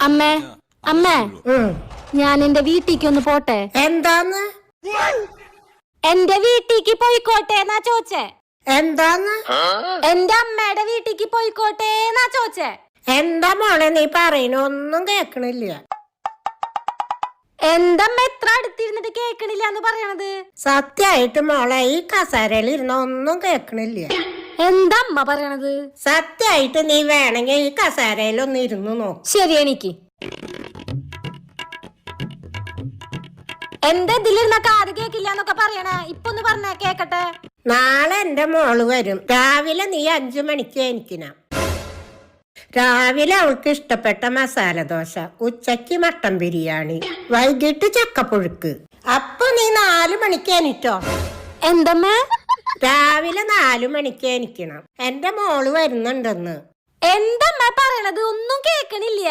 അമ്മേ അമ്മേ ഞാൻ എന്റെ വീട്ടിലേക്ക് ഒന്ന് പോട്ടെ. എന്താന്ന്? എന്റെ വീട്ടിലേക്ക് പോയിക്കോട്ടെ എന്നാ ചോദിച്ചേ. എന്താന്ന്? എന്റെ അമ്മയുടെ വീട്ടിലേക്ക് പോയിക്കോട്ടെ എന്നാ ചോദിച്ചേ. എന്താ മോളെ നീ പറയുന്ന ഒന്നും കേക്കണില്ല. എന്തമ്മ എത്ര അടുത്തിരുന്നിട്ട് കേക്കണില്ല എന്ന് പറയണത്? സത്യായിട്ട് മോളെ ഈ കസേരയിൽ ഇരുന്ന ഒന്നും കേക്കണില്ല. എന്താ അമ്മ പറയണത്? സത്യായിട്ട് നീ വേണമെങ്കിൽ ഈ കസേരയിൽ ഒന്ന് ഇരുന്ന് നോക്ക്. ശരി, എനിക്ക് എന്താ ഇതിലിരുന്ന കാത് കേക്കില്ല എന്നൊക്കെ പറയണേ. ഇപ്പൊ ഒന്ന് പറഞ്ഞ കേക്കട്ടെ. നാളെ എന്റെ മോള് വരും. രാവിലെ നീ 5 മണിക്ക് എണീക്കണം. രാവിലെ അവൾക്ക് ഇഷ്ടപ്പെട്ട മസാല ദോശ, ഉച്ചക്ക് മട്ടൻ ബിരിയാണി, വൈകിട്ട് ചക്കപ്പുഴുക്ക്. അപ്പൊ നീ 4 മണിക്ക് എണീറ്റോ. എന്തമ്മ? രാവിലെ 4 മണിക്ക് എണീക്കണം. എന്റെ മോള് വരുന്നുണ്ടെന്ന്. എന്തമ്മ പറയണത്? ഒന്നും കേക്കണില്ല.